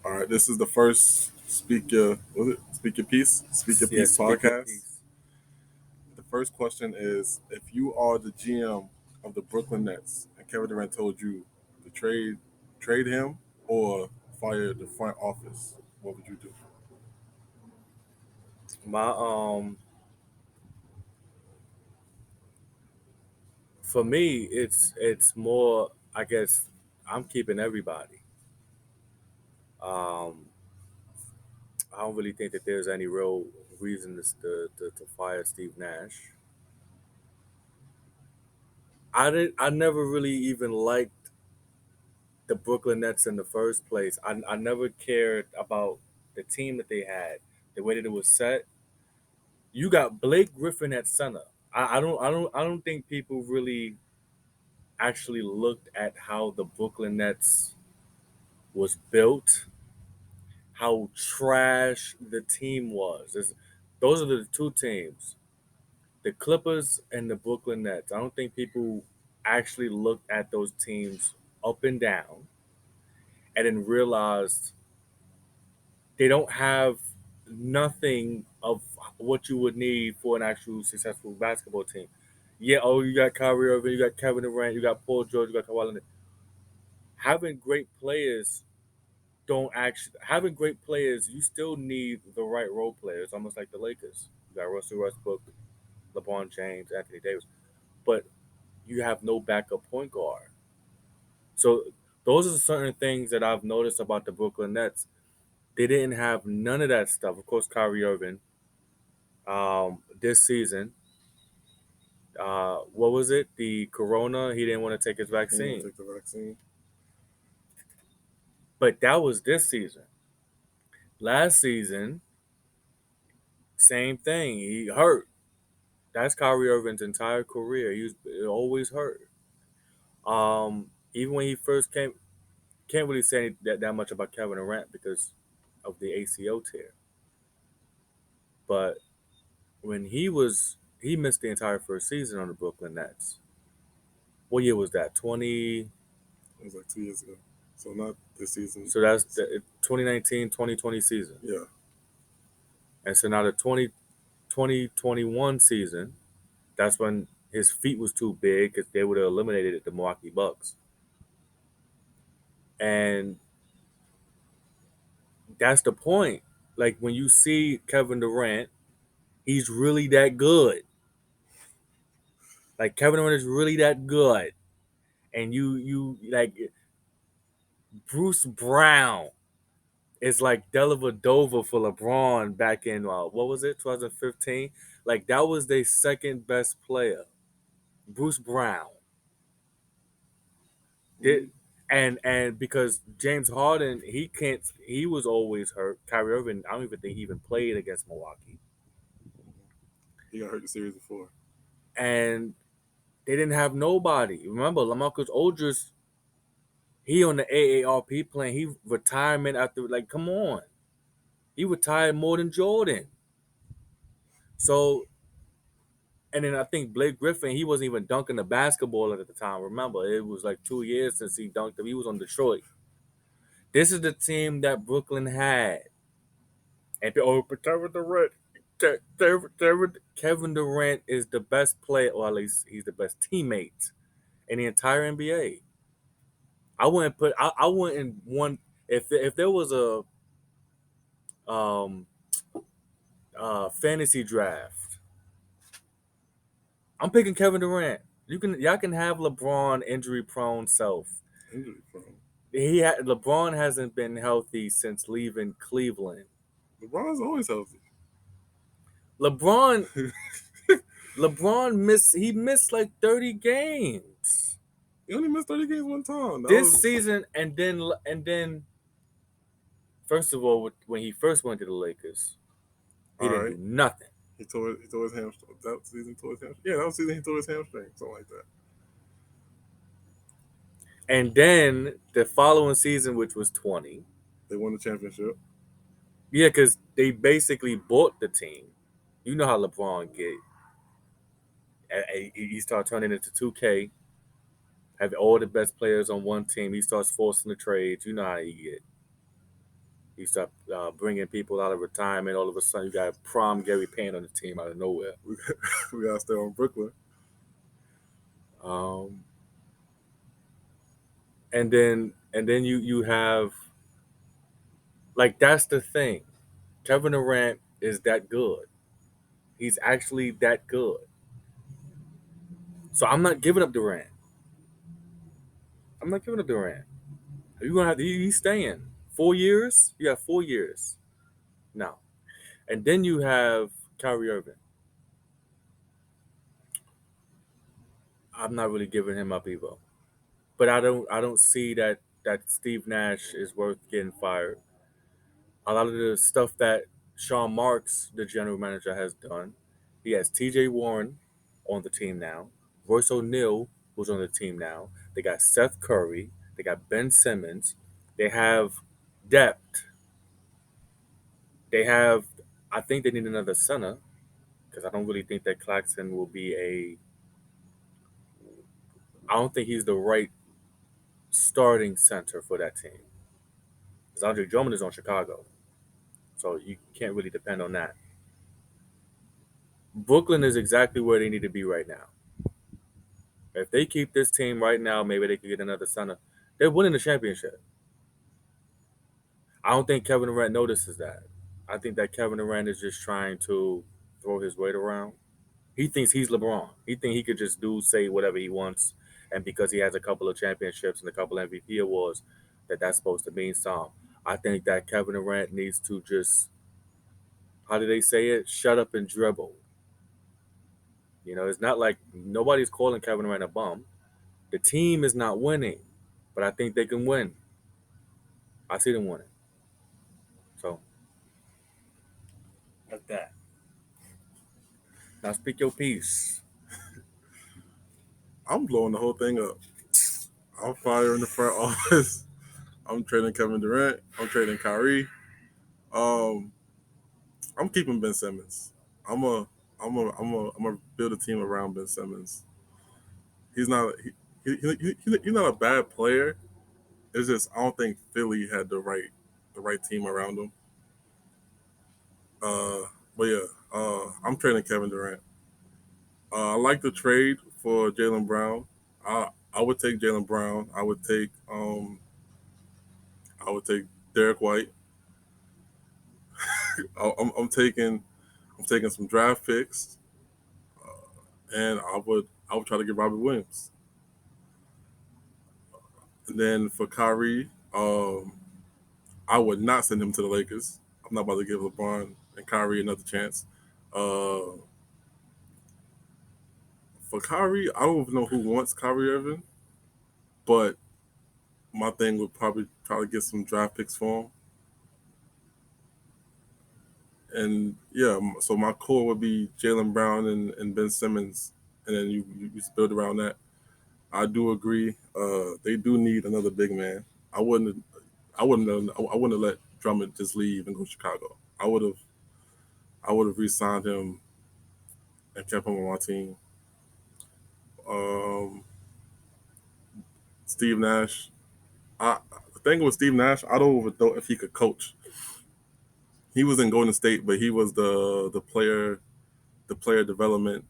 All right, this is the first Speak Your Piece? Speak Your Yeah, Piece speak your podcast. piece. The first question is if you are the GM of the Brooklyn Nets and Kevin Durant told you to trade him or fire the front office, what would you do? My For me, it's more. I guess I'm keeping everybody. Um, I don't really think that there's any real reason to fire Steve Nash. I never really even liked the Brooklyn Nets in the first place. I never cared about the team that they had, the way that it was set. You got Blake Griffin at center. I don't think people really actually looked at how the Brooklyn Nets was built, how trash the team was. Those are the two teams, the Clippers and the Brooklyn Nets. I don't think people actually looked at those teams up and down and then realized they don't have nothing of what you would need for an actual successful basketball team. Yeah, oh, you got Kyrie Irving, you got Kevin Durant, you got Paul George, you got Kawhi Leonard. Having great players don't actually having great players. You still need the right role players, almost like the Lakers. You got Russell Westbrook, LeBron James, Anthony Davis, but you have no backup point guard. So those are certain things that I've noticed about the Brooklyn Nets. They didn't have none of that stuff. Of course, Kyrie Irving, this season, what was it? The Corona. He didn't want to take his You want to vaccine, take the vaccine? but that was this season. Last season, same thing. He hurt. That's Kyrie Irving's entire career. He was always hurt. Even when he first came, can't really say that much about Kevin Durant because of the ACL tear. But when he missed the entire first season on the Brooklyn Nets. What year was that? 20. It was like 2 years ago. So not this season. So that's the 2019-2020 season. Yeah. And so now the 2021 season, that's when his feet was too big because they would have eliminated the Milwaukee Bucks. And that's the point. Like when you see Kevin Durant, he's really that good. Like Kevin Durant is really that good. And you like Bruce Brown is like Dellavedova for LeBron back in what was it, 2015? Like that was their second best player, Bruce Brown. Mm-hmm. Did and because James Harden, he was always hurt. Kyrie Irving, I don't even think he even played against Milwaukee. He got hurt the series before. And they didn't have nobody. Remember, LaMarcus Aldridge, he on the AARP playing. He retirement after like, come on, he retired more than Jordan. So, and then I think Blake Griffin, he wasn't even dunking the basketball at the time. Remember, it was like 2 years since he dunked him. He was on Detroit. This is the team that Brooklyn had. And but Kevin Durant, Kevin Durant is the best player, or at least he's the best teammate in the entire NBA. I wouldn't want if there was a um fantasy draft. I'm picking Kevin Durant. Y'all can have LeBron injury prone self. Injury prone. LeBron hasn't been healthy since leaving Cleveland. LeBron's always healthy. LeBron LeBron missed like 30 games He only missed 30 games one time. That this was season, and then first of all, when he first went to the Lakers, he all didn't right. do nothing. He tore his hamstring. That season he tore his hamstring. Yeah, that was the season he tore his hamstring. Something like that. And then the following season, which was 20, They won the championship. yeah, because they basically bought the team. You know how LeBron get. He started turning into 2K, have all the best players on one team. He starts forcing the trades. You know how he get. He started bringing people out of retirement. All of a sudden, you got prom Gary Payne on the team out of nowhere. We, we gotta stay on Brooklyn. Um, and then you have like that's the thing. Kevin Durant is that good. He's actually that good. So I'm not giving up Durant. I'm not giving up Durant. You gonna have he's staying 4 years. You have 4 years now, and then you have Kyrie Irving. I'm not really giving him up either. But I don't see that Steve Nash is worth getting fired. A lot of the stuff that Sean Marks, the general manager, has done. He has T.J. Warren on the team now. Royce O'Neal, who's on the team now. They got Seth Curry. They got Ben Simmons. They have depth. They have. I think they need another center because I don't really think that Claxton will be a. I don't think he's the right starting center for that team. Because Andre Drummond is on Chicago, so you can't really depend on that. Brooklyn is exactly where they need to be right now. If they keep this team right now, maybe they could get another center. They're winning the championship. I don't think Kevin Durant notices that. I think that Kevin Durant is just trying to throw his weight around. He thinks he's LeBron. He thinks he could just do say whatever he wants, and because he has a couple of championships and a couple of MVP awards, that's supposed to mean something. I think that Kevin Durant needs to just how do they say it? Shut up and dribble. It's not like nobody's calling Kevin Durant a bum. The team is not winning, but I think they can win. I see them winning. So like that. Now speak your piece. I'm blowing the whole thing up. I'm firing the front office. I'm trading Kevin Durant. I'm trading Kyrie. Um, I'm keeping Ben Simmons. I'm a, I'm a build a team around Ben Simmons. He's not, he's not a bad player. It's just I don't think Philly had the right team around him. Uh, but yeah, I'm trading Kevin Durant. I like the trade for Jalen Brown. I would take Jalen Brown. I would take Derek White. I'm taking some draft picks, and I would try to get Robert Williams. And then for Kyrie, I would not send him to the Lakers. I'm not about to give LeBron and Kyrie another chance. Uh, for Kyrie, I don't even know who wants Kyrie Irving, but my thing would probably try to get some draft picks for him. And yeah, so my core would be Jalen Brown and Ben Simmons, and then you just build around that. I do agree. They do need another big man. I wouldn't. I wouldn't have let Drummond just leave and go to Chicago. I would have re-signed him and kept him on my team. Um, Steve Nash. The thing with Steve Nash, I don't even know if he could coach. He was in Golden State, but he was the player development,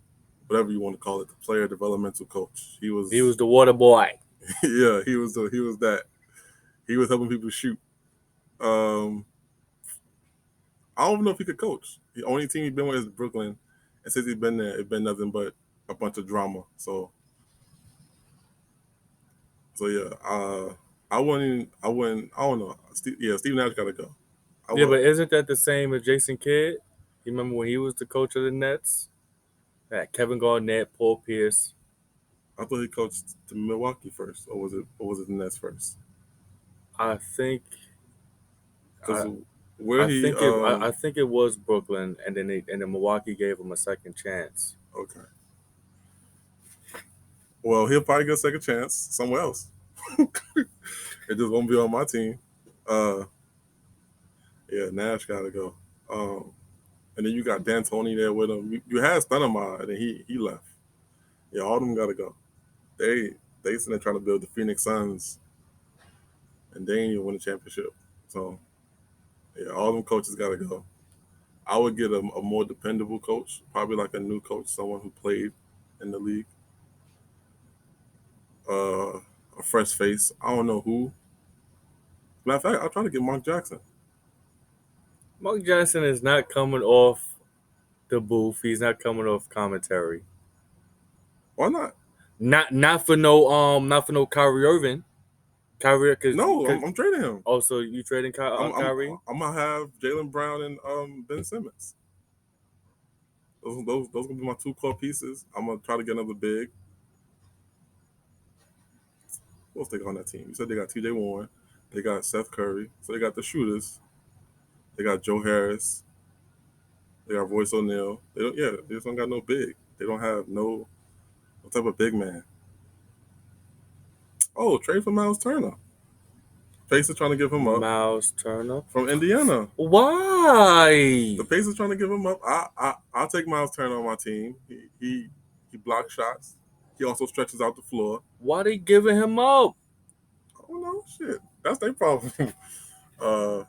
whatever you want to call it, the player developmental coach. He He was was the water boy. yeah, he was that. He was helping people shoot. Um, I don't know if he could coach. The only team he's been with is Brooklyn, and since he's been there, it's been nothing but a bunch of drama. So yeah, I wouldn't. I don't know. Steve Nash got to go. I Yeah, would. but isn't that the same as Jason Kidd? You remember when he was the coach of the Nets? Yeah, Kevin Garnett, Paul Pierce. I thought he coached the Milwaukee first, or was it the Nets first? I think Because I where I he think I think it was Brooklyn, and then Milwaukee gave him a second chance. okay. Well, he'll probably get a second chance somewhere else. It just won't be on my team. Uh, yeah, Nash got to go. Um, and then you got D'Antoni there with him. You had Stoudemire, and then he left. Yeah, all of them got to go. They they sitting there trying to build the Phoenix Suns, and they ain't even win a championship. So Yeah, all them coaches got to go. I would get a more dependable coach, probably like a new coach, someone who played in the league, a fresh face. I don't know who. Matter of fact, I'll try to get Mark Jackson. Mark Johnson is not coming off the booth. He's not coming off commentary. Why not? Not for no Kyrie Irving. Kyrie, No, cause I'm trading him. also you trading I'm I'm Kyrie. I'm gonna have Jalen Brown and Ben Simmons. Those gonna be my two core pieces. I'm gonna try to get another big. Who else they got on that team? You said they got T.J. Warren, they got Seth Curry, so they got the shooters. They got Joe Harris, they got Royce O'Neal. They just don't got no big. They don't have no type of big man. Oh, trade for Miles Turner. Pacers trying to give him up Miles Turner. from Indiana. The Why? Pacers trying to give him up. I'll take Miles Turner on my team. He blocks shots. He also stretches out the floor. Why they giving him up? Oh no, shit. That's their problem. uh,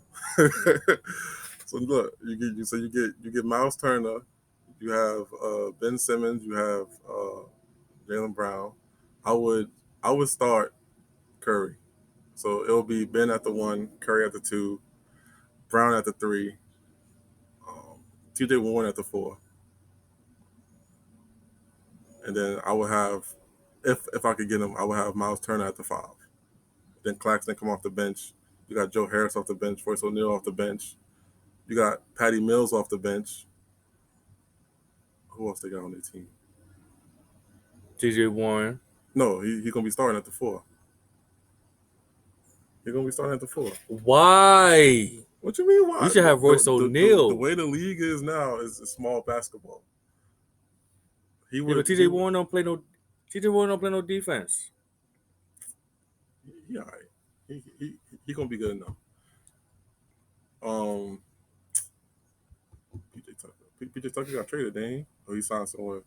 so look, you get Miles Turner. You have Ben Simmons. You have Jalen Brown. I would I would start Curry. So it'll be Ben at the one, Curry at the two, Brown at the three, um, T.J. Warren at the four, and then I would have, if I could get him, I would have Miles Turner at the five. Then Claxton come off the bench. You got Joe Harris off the bench, Royce O'Neal off the bench. You got Patty Mills off the bench. Who else they got on their team? TJ Warren. No, he gonna be starting at the four. He's gonna be starting at the four. Why? What you mean? You Why? should have Royce The O'Neal. way the league is now is small basketball. He Yeah, but would TJ Warren don't play no. TJ Warren don't play no defense. he all right. He gonna be good enough. Um, PJ Tucker. PJ Tucker got traded, didn't he? Or he signed somewhere.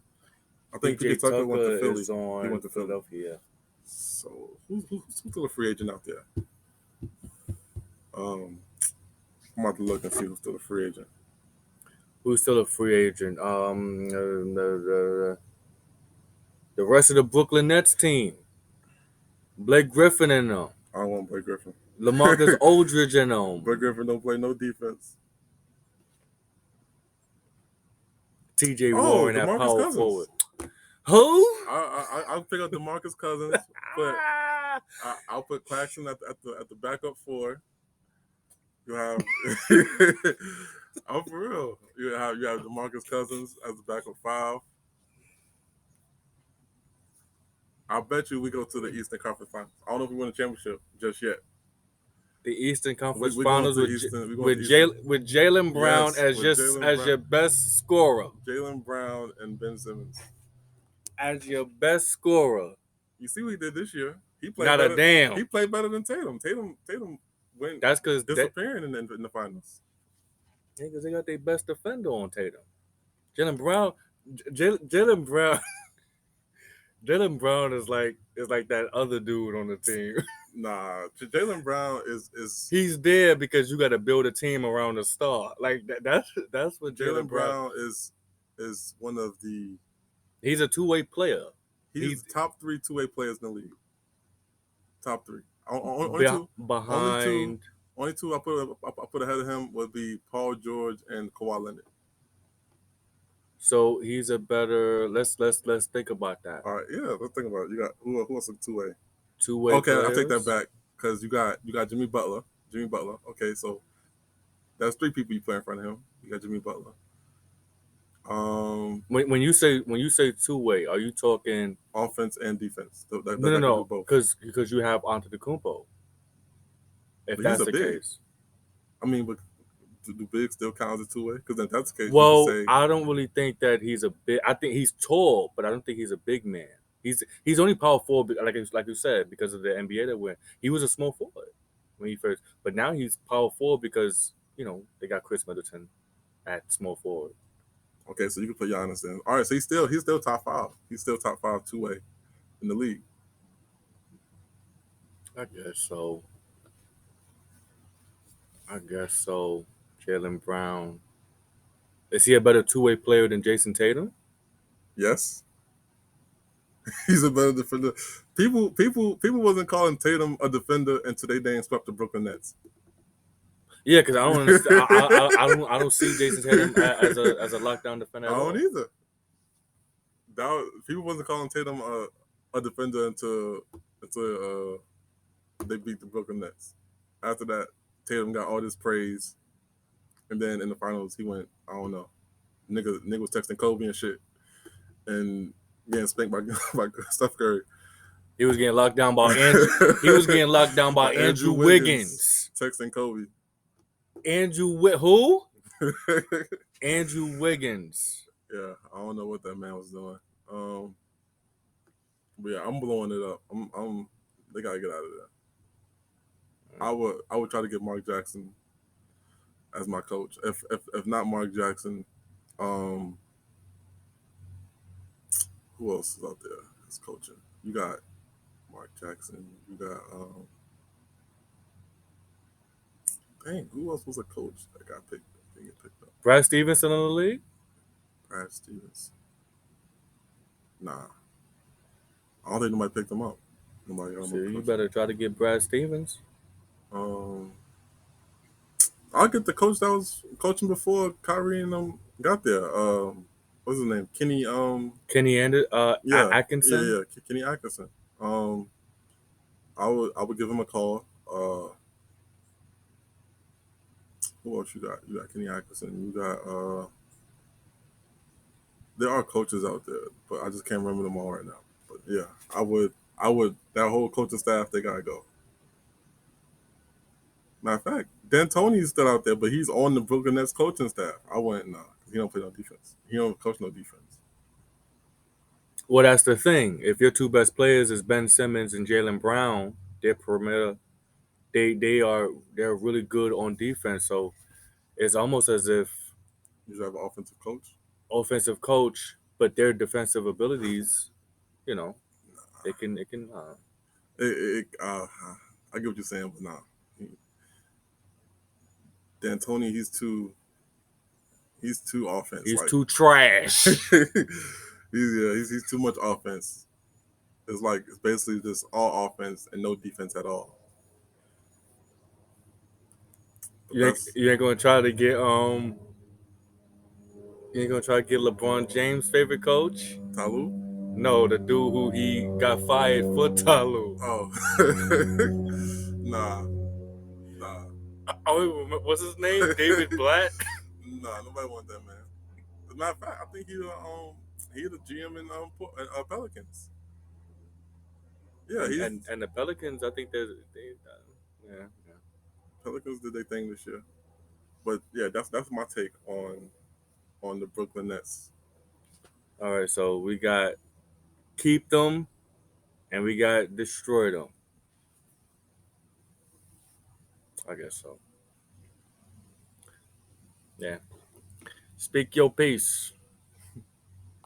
I think PJ PJ Tucker went to Tucker Philly. is He on went to Philly. Philadelphia. So who's still a free agent out there? Um, I'm about to look and see who's still a free agent. Who's still a free agent? The rest of the Brooklyn Nets team. Blake Griffin and them. I don't want Blake Griffin. LaMarcus Aldridge and Blake them. Griffin don't play no defense. TJ Oh, Warren at DeMarcus power Cousins. forward. Who? I'll pick up DeMarcus Cousins, but I'll put Claxton at the backup four. You have I'm for real. You have DeMarcus Cousins as the backup five. I bet you we go to the Eastern Conference Finals. I don't know if we win a championship just yet. The Eastern Conference We're going Finals to with Eastern. We're going to with Eastern. Jalen Brown Yes, as with Jalen as Brown, your best scorer. Jalen Brown and Ben Simmons. As your best scorer. You see what he did this year? He played Not a better. damn. He played better than Tatum. Tatum went That's because disappearing in the finals. they got their best defender on Tatum. Jalen Brown, Jalen Brown, Jalen Brown is like that other dude on the team. Nah, Jalen Brown is He's there because you got to build a team around a star. Like that's what Jalen Jalen Brown. Brown is one of the He's a two-way player. he's top three two-way players in the league. Top three. Only two. Behind. Only two I put ahead of him would be Paul George and Kawhi Leonard. So he's a better. Let's think about that. All right, yeah. Let's think about it. You got who else a two-way? Two-way. Okay, players. I take that back because you got Jimmy Butler. Jimmy Butler. Okay, so that's three people you play in front of him. You got Jimmy Butler. When you say two-way, are you talking offense and defense? No, because you have Antetokounmpo. If that's the case, I mean, but do big still count as a two-way? Because if that's the case, well, you can say, I don't really think that he's a big. I think he's tall, but I don't think he's a big man. He's only power forward, like you said, because of the NBA that went. He was a small forward when he first, but now he's power forward because they got Chris Middleton at small forward. okay, so you can put Giannis in. All right, so he's still top five. He's still top five two-way in the league. I guess so. I guess so. Jalen Brown. Is he a better two-way player than Jason Tatum? Yes, he's a better defender. People wasn't calling Tatum a defender until they dang swept the Brooklyn Nets. Yeah, because I don't understand. I don't see Jason Tatum as a lockdown defender I at don't all. either. People wasn't calling Tatum a defender until they beat the Brooklyn Nets. After that, Tatum got all this praise, and then in the finals, he went, I don't know, nigga was texting Kobe and shit, and getting spanked by by Steph Curry. He was getting locked down by Andrew. He was getting locked down by Andrew Andrew Wiggins Wiggins. texting Kobe. Who? Yeah, Andrew Wiggins. I don't know what that man was doing. Um, but yeah, I'm blowing it up. They gotta get out of there. I would try to get Mark Jackson as my coach. If not Mark Jackson, um, who else is out there that's coaching? You got Mark Jackson. You got dang, who else was a coach that got picked? They get picked up. Brad Stevenson in the league. Brad Stevens. Nah, I don't think nobody picked him up. Nobody got him So up you coaching. better try to get Brad Stevens. Um, I'll get the coach that was coaching before Kyrie and them got there. What's his name? Kenny. Kenny Yeah, Atkinson. Kenny Atkinson. Um, I would give him a call. Who else you got? You got Kenny Atkinson. You got there are coaches out there, but I just can't remember them all right now. But yeah, I would that whole coaching staff they gotta go. Matter of fact, D'Antoni's still out there, but he's on the Brooklyn Nets coaching staff. I wouldn't nah, he don't play no defense. He don't coach no defense. Well, that's the thing. If your two best players is Ben Simmons and Jalen Brown, they're perimeter. They're really good on defense. So it's almost as if You should have an offensive coach. offensive coach, but their defensive abilities, you know, it can. I get what you're saying, but nah, D'Antoni he's too offense He's like. too trash. He's too much offense. It's basically just all offense and no defense at all. The You ain't best you ain't gonna try to get you ain't gonna try to get LeBron James' favorite coach? Talu. No, the dude who he got fired for Talu. Oh, nah, nah, Oh, what's his name? David Blatt. nah. Nobody want that man. As a matter of fact, I think he's the GM in Pelicans. Yeah, and he's and and the Pelicans, I think yeah, yeah. Pelicans did their thing this year. But yeah, that's my take on the Brooklyn Nets. All right, so we got keep them and we got destroy them. I guess so. Yeah. Speak your piece.